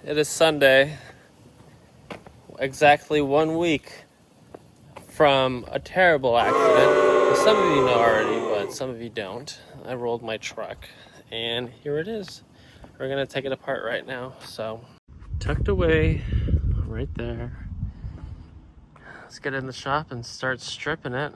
It is Sunday, exactly 1 week from a terrible accident. Some of you know already, but some of you don't. I rolled my truck, and here it is. We're gonna take it apart right now. So, tucked away right there. Let's get in the shop and start stripping it.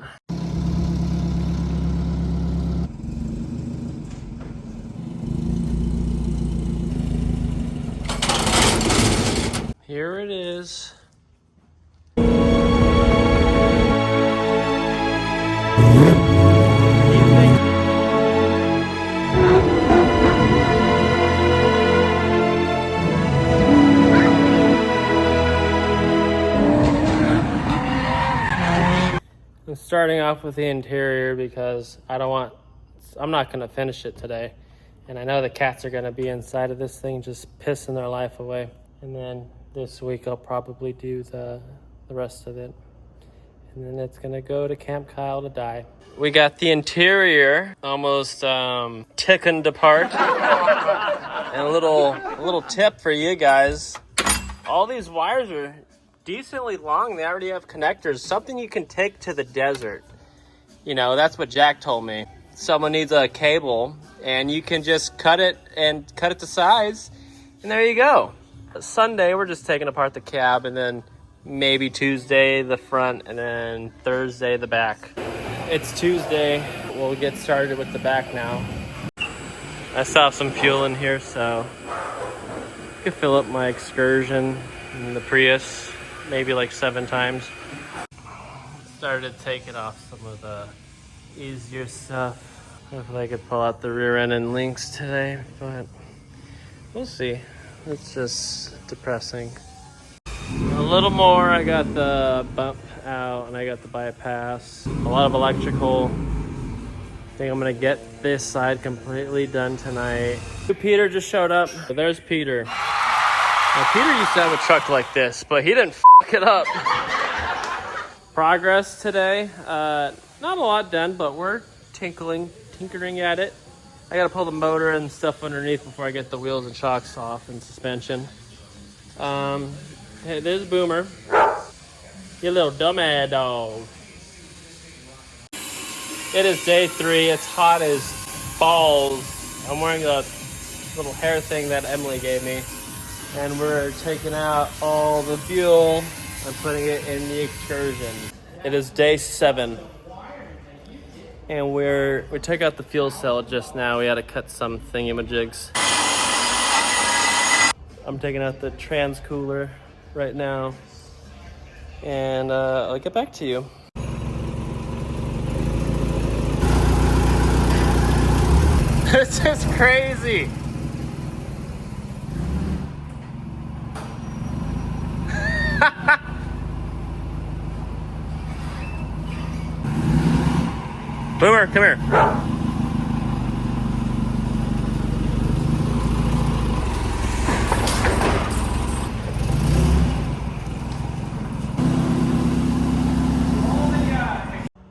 Here it is. I'm starting off with the interior because I'm not gonna finish it today. And I know the cats are gonna be inside of this thing just pissing their life away. And then this week I'll probably do the rest of it. And then it's gonna go to Camp Kyle to die. We got the interior almost tickened apart. And a little tip for you guys. All these wires are decently long. They already have connectors, something you can take to the desert. You know, that's what Jack told me. Someone needs a cable and you can just cut it to size, and there you go. Sunday we're just taking apart the cab, and then maybe Tuesday the front, and then Thursday the back. It's Tuesday. We'll get started with the back now. I saw some fuel in here, so I could fill up my Excursion in the Prius maybe like 7 times. Started taking off some of the easier stuff. Hopefully I could pull out the rear end and links today, but we'll see. It's just depressing. A little more. I got the bump out and I got the bypass. A lot of electrical. I think I'm gonna get this side completely done tonight. Peter just showed up. So there's Peter. Now, Peter used to have a truck like this, but he didn't f it up. Progress today. Not a lot done, but we're tinkering at it. I gotta pull the motor and stuff underneath before I get the wheels and shocks off and suspension. Hey, there's Boomer. You little dumbass dog. It is day 3. It's hot as balls. I'm wearing a little hair thing that Emily gave me. And we're taking out all the fuel and putting it in the Excursion. It is day 7. And we took out the fuel cell just now. We had to cut some thingamajigs. I'm taking out the trans cooler right now. And I'll get back to you. This is crazy. Boomer, come here.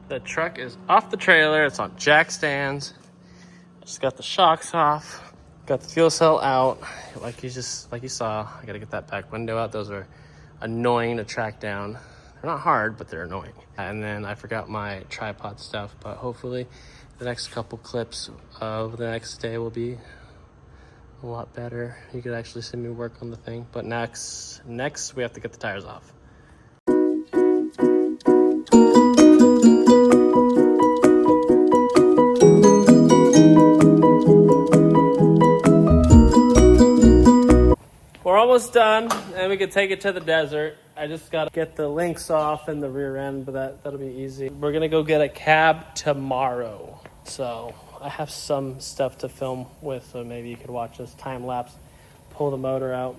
The truck is off the trailer. It's on jack stands. Just got the shocks off. Got the fuel cell out. Like you saw, I gotta get that back window out. Those are annoying to track down. They're not hard, but they're annoying. And then I forgot my tripod stuff, but hopefully the next couple clips of the next day will be a lot better. You could actually see me work on the thing. But next we have to get the tires off. We're almost done, and we can take it to the desert. I just gotta get the links off in the rear end, but that'll be easy. We're gonna go get a cab tomorrow. So I have some stuff to film with, so maybe you could watch this time lapse, pull the motor out.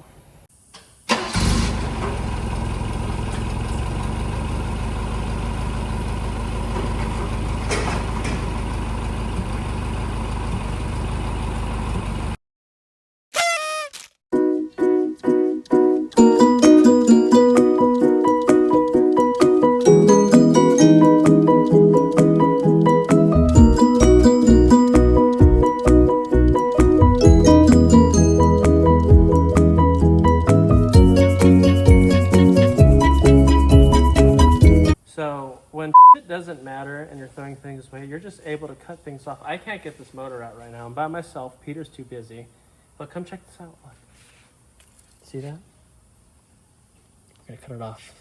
doesn't matter and you're throwing things away, you're just able to cut things off. I can't get this motor out right now. I'm by myself. Peter's too busy. But come check this out. Look. See that? I'm gonna cut it off.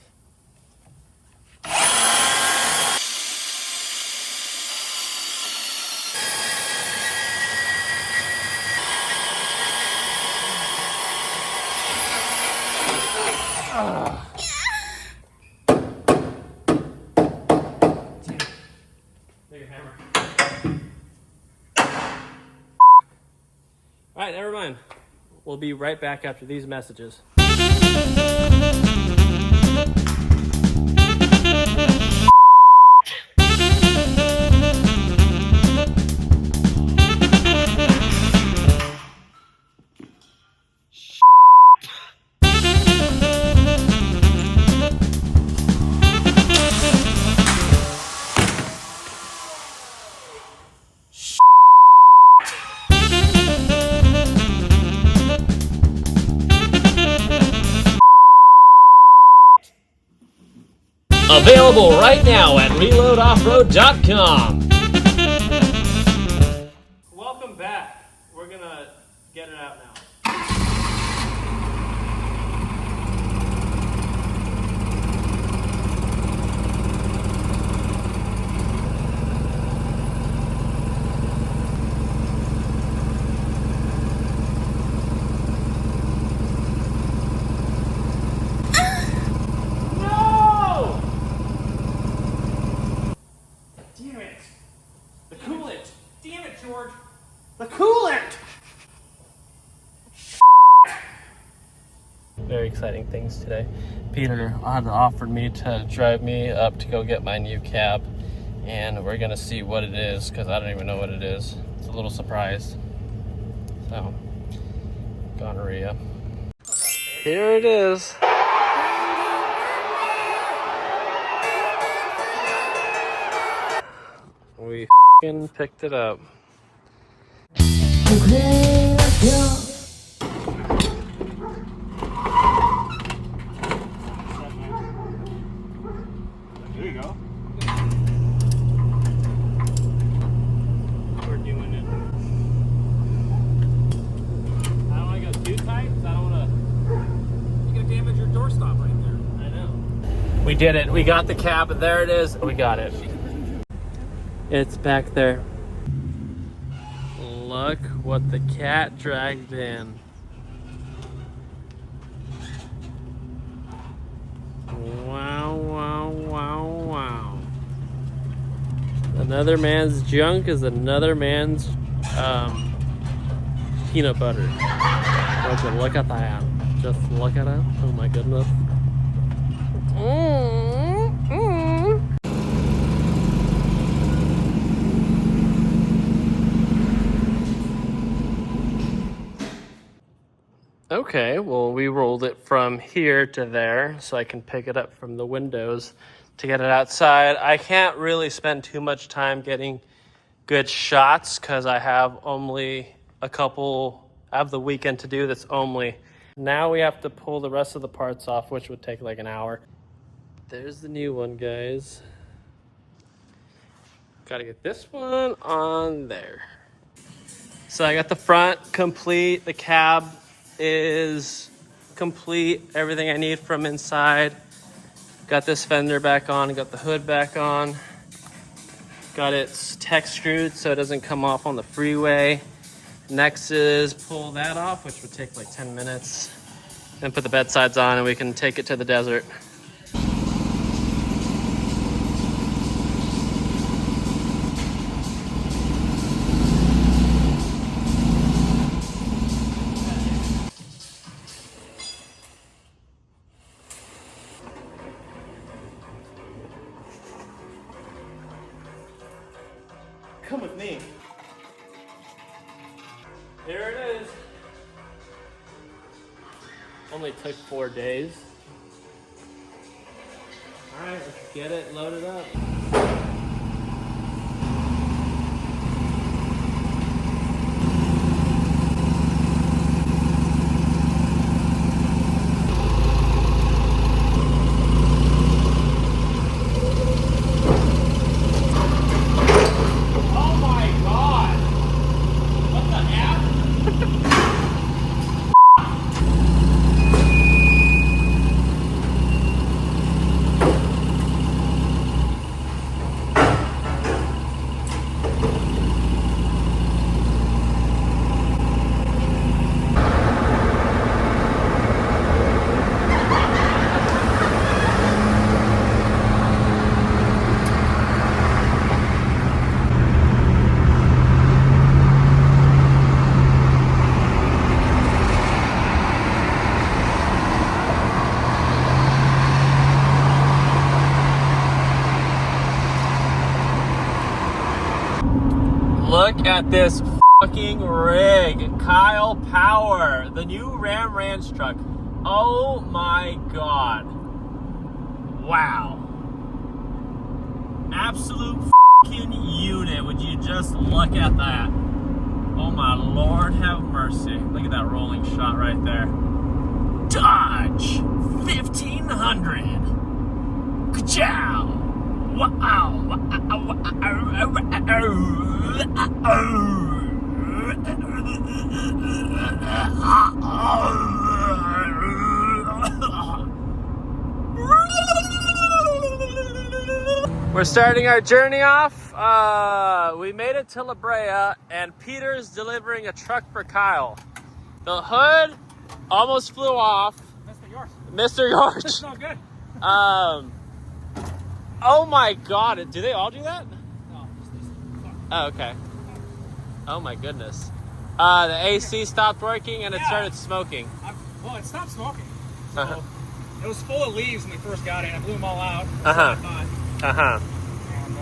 There, your hammer. All right, never mind. We'll be right back after these messages. Available right now at reloadoffroad.com. Welcome back. We're gonna get it out now. No! Damn it! The coolant! Damn it, George! The coolant! Very exciting things today. Peter had offered me to drive me up to go get my new cab, and we're gonna see what it is because I don't even know what it is. It's a little surprise. So, gonorrhea. Here it is. We f***ing picked it up. There you go. We're doing it. I don't want to go too tight because I don't want to. You're gonna damage your doorstop right there. I know. We did it. We got the cab. There it is. We got it. It's back there. Look what the cat dragged in. Wow, wow, wow, wow. Another man's junk is another man's peanut butter. Would you look at that? Just look at it. Oh my goodness. Okay, well, we rolled it from here to there so I can pick it up from the windows to get it outside. I can't really spend too much time getting good shots because I have only I have the weekend to do this only. Now we have to pull the rest of the parts off, which would take like an hour. There's the new one, guys. Gotta get this one on there. So I got the front complete, the cab is complete, everything I need from inside. Got this fender back on, got the hood back on. Got it tech screwed so it doesn't come off on the freeway. Next is pull that off, which would take like 10 minutes. Then put the bed sides on and we can take it to the desert. Come with me. Here it is. Only took 4 days. All right, let's get it loaded up. look at this fucking rig. Kyle Power, the new Ram Ranch truck. Oh my God. Wow. Absolute fucking unit. Would you just look at that? Oh my Lord, have mercy. Look at that rolling shot right there. Dodge 1500. Ka-chow. Wow. We're starting our journey off. We made it to La Brea, and Peter's delivering a truck for Kyle. The hood almost flew off. Mr. York. That's not good. Oh my God! Do they all do that? No, just this. Oh, okay. Oh my goodness. The AC stopped working and it started smoking. Well, it stopped smoking. So Uh-huh. it was full of leaves when we first got in. I blew them all out. Uh-huh. So I thought. Uh-huh. And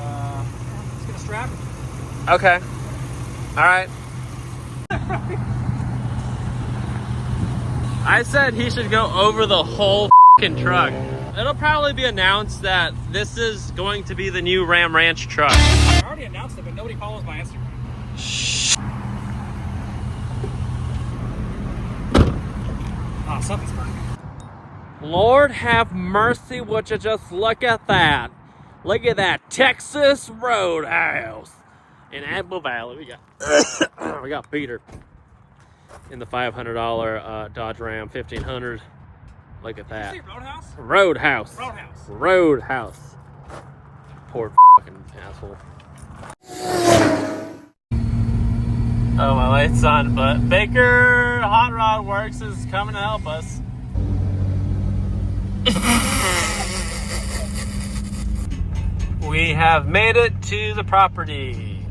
let's get a strap. Okay. All right. I said he should go over the whole fucking truck. It'll probably be announced that this is going to be the new Ram Ranch truck. I already announced it, but nobody follows my Instagram. Oh, something's burning. Lord have mercy, would you just look at that. Look at that Texas Roadhouse. In Apple Valley, we got Peter in the $500 Dodge Ram 1500. Look at that. Did you say Roadhouse? Roadhouse. Roadhouse. Roadhouse. Poor fucking asshole. Oh, my light's on, but Baker Hot Rod Works is coming to help us. We have made it to the property.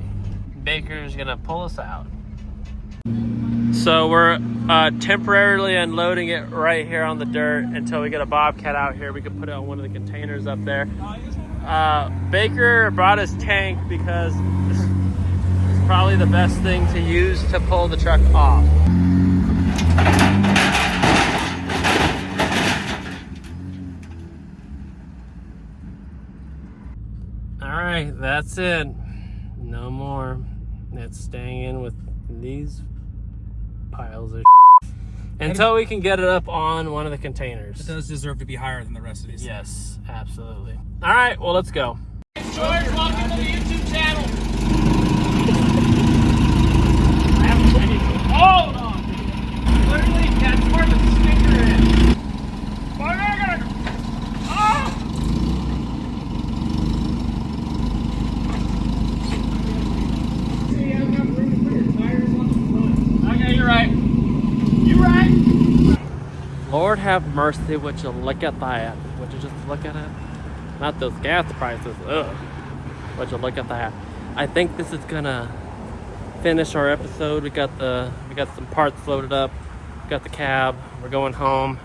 Baker's gonna pull us out. So we're temporarily unloading it right here on the dirt until we get a Bobcat out here. We can put it on one of the containers up there. Baker brought his tank because it's probably the best thing to use to pull the truck off. All right, that's it. No more. It's staying in with these piles of until we can get it up on one of the containers. It does deserve to be higher than the rest of these. Yes, absolutely. All right, well, let's go. George, welcome to the YouTube channel. Hold on. Literally, that's where the sticker is. Okay, you're right. You're right. Lord have mercy, would you look at that? Would you just look at it? Not those gas prices. Ugh. Would you look at that? I think this is gonna finish our episode. We got some parts loaded up. We got the cab. We're going home.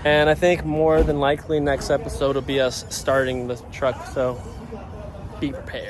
And I think more than likely next episode will be us starting the truck, so be prepared.